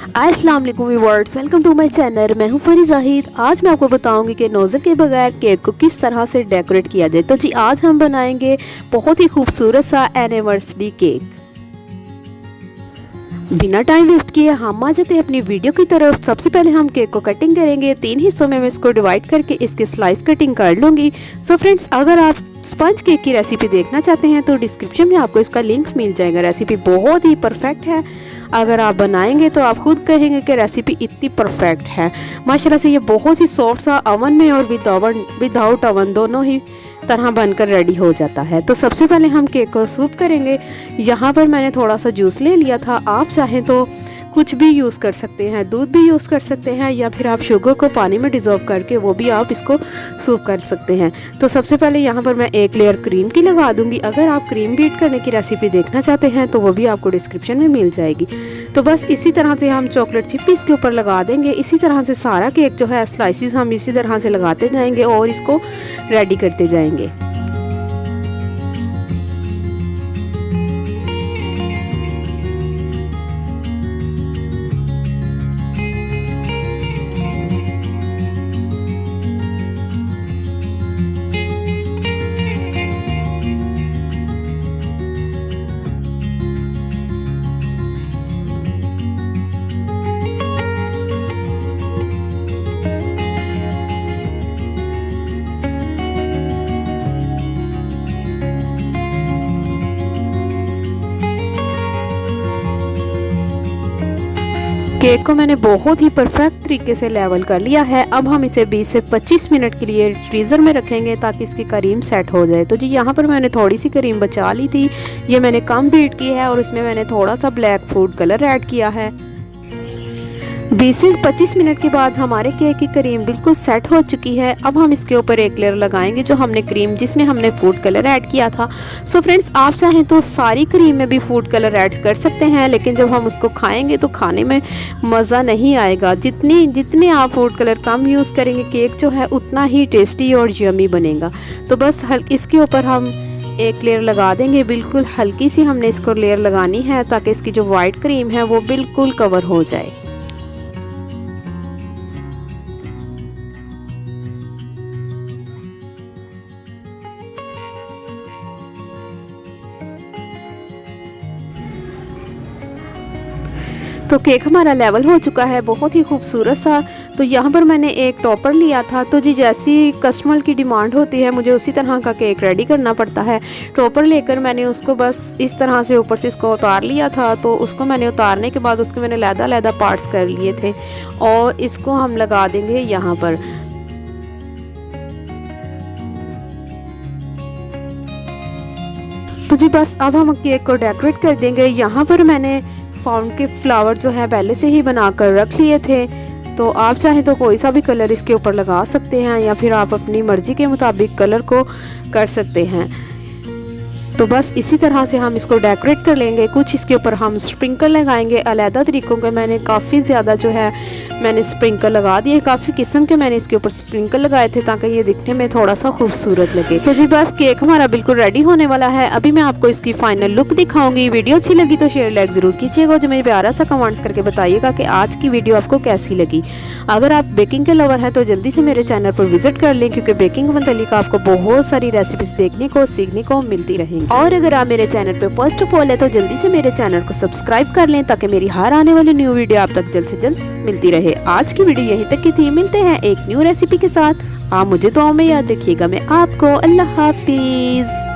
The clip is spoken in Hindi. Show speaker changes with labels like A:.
A: अस्सलाम वालेकुम viewers, welcome to my channel. मैं हूं फरी जाहिद। आज मैं आपको बताऊंगी कि नोज़ल के बगैर केक को किस तरह से डेकोरेट किया जाए। तो जी आज हम बनाएंगे बहुत ही खूबसूरत सा एनिवर्सरी केक। बिना टाइम वेस्ट किए हम आ जाते हैं अपनी वीडियो की तरफ। सबसे पहले हम केक को कटिंग करेंगे। 3 हिस्सों में मैं इसको डिवाइड करके इसके स्लाइस कटिंग कर लूँगी। सो फ्रेंड्स, अगर आप स्पंज केक की रेसिपी देखना चाहते हैं तो डिस्क्रिप्शन में आपको इसका लिंक मिल जाएगा। रेसिपी बहुत ही परफेक्ट है। अगर आप बनाएंगे तो आप खुद कहेंगे कि रेसिपी इतनी परफेक्ट है। माशाल्लाह से ये बहुत ही सॉफ्ट सा ओवन में और विदाउट ओवन दोनों ही तरह बनकर रेडी हो जाता है। तो सबसे पहले हम केक को सूप करेंगे। यहाँ पर मैंने थोड़ा सा जूस ले लिया था। आप चाहें तो कुछ भी यूज़ कर सकते हैं, दूध भी यूज़ कर सकते हैं या फिर आप शुगर को पानी में डिज़ोल्व करके वो भी आप इसको सूप कर सकते हैं। तो सबसे पहले यहाँ पर मैं एक लेयर क्रीम की लगा दूंगी। अगर आप क्रीम बीट करने की रेसिपी देखना चाहते हैं तो वो भी आपको डिस्क्रिप्शन में मिल जाएगी। तो बस इसी तरह से हम चॉकलेट चिप इसके ऊपर लगा देंगे। इसी तरह से सारा केक जो है स्लाइसिस हम इसी तरह से लगाते जाएंगे और इसको रेडी करते जाएंगे। केक को मैंने बहुत ही परफेक्ट तरीके से लेवल कर लिया है। अब हम इसे 20 से 25 मिनट के लिए फ्रीज़र में रखेंगे ताकि इसकी क्रीम सेट हो जाए। तो जी यहाँ पर मैंने थोड़ी सी क्रीम बचा ली थी। ये मैंने कम बीट की है और इसमें मैंने थोड़ा सा ब्लैक फूड कलर ऐड किया है। 20 से 25 मिनट के बाद हमारे केक की क्रीम बिल्कुल सेट हो चुकी है। अब हम इसके ऊपर एक लेयर लगाएंगे जो हमने क्रीम जिसमें हमने फूड कलर ऐड किया था। सो फ्रेंड्स, आप चाहें तो सारी क्रीम में भी फूड कलर ऐड कर सकते हैं, लेकिन जब हम उसको खाएंगे तो खाने में मज़ा नहीं आएगा। जितने आप फूड कलर कम यूज़ करेंगे केक जो है उतना ही टेस्टी और यमी बनेगा। तो बस इसके ऊपर हम एक लेयर लगा देंगे। बिल्कुल हल्की सी हमने इसको लेयर लगानी है ताकि इसकी जो वाइट क्रीम है वो बिल्कुल कवर हो जाए। तो केक हमारा लेवल हो चुका है बहुत ही खूबसूरत सा। तो यहाँ पर मैंने एक टॉपर लिया था। तो जी जैसी कस्टमर की डिमांड होती है मुझे उसी तरह का केक रेडी करना पड़ता है। टॉपर लेकर मैंने उसको बस इस तरह से ऊपर से इसको उतार लिया था। तो उसको मैंने उतारने के बाद उसके मैंने लैदा पार्ट्स कर लिए थे और इसको हम लगा देंगे यहाँ पर। तो जी बस अब हम केक को डेकोरेट कर देंगे। यहाँ पर मैंने फाउंड के फ्लावर जो है पहले से ही बनाकर रख लिए थे। तो आप चाहें तो कोई सा भी कलर इसके ऊपर लगा सकते हैं या फिर आप अपनी मर्ज़ी के मुताबिक कलर को कर सकते हैं। तो बस इसी तरह से हम इसको डेकोरेट कर लेंगे। कुछ इसके ऊपर हम स्प्रिंकल लगाएंगे अलग तरीक़ों के। मैंने काफ़ी ज़्यादा जो है मैंने स्प्रिंकल लगा दिए। काफ़ी किस्म के मैंने इसके ऊपर स्प्रिंकल लगाए थे ताकि ये दिखने में थोड़ा सा खूबसूरत लगे। तो जी बस केक हमारा बिल्कुल रेडी होने वाला है। अभी मैं आपको इसकी फाइनल लुक दिखाऊंगी। वीडियो अच्छी लगी तो शेयर लाइक ज़रूर कीजिएगा। जो मुझे प्यारा सा कमेंट्स करके बताइएगा कि आज की वीडियो आपको कैसी लगी। अगर आप बेकिंग के लवर हैं तो जल्दी से मेरे चैनल पर विजिट कर लें, क्योंकि बेकिंग के मतलब आपको बहुत सारी रेसिपीज़ देखने को सीखने को मिलती रहेंगी। और अगर आप मेरे चैनल पे फर्स्ट ऑफ ऑल है तो जल्दी से मेरे चैनल को सब्सक्राइब कर लें ताकि मेरी हर आने वाली न्यू वीडियो आप तक जल्द से जल्द मिलती रहे। आज की वीडियो यहीं तक की थी। मिलते हैं एक न्यू रेसिपी के साथ। आप मुझे दुआओं में याद रखिएगा। मैं आपको अल्लाह हाफिज।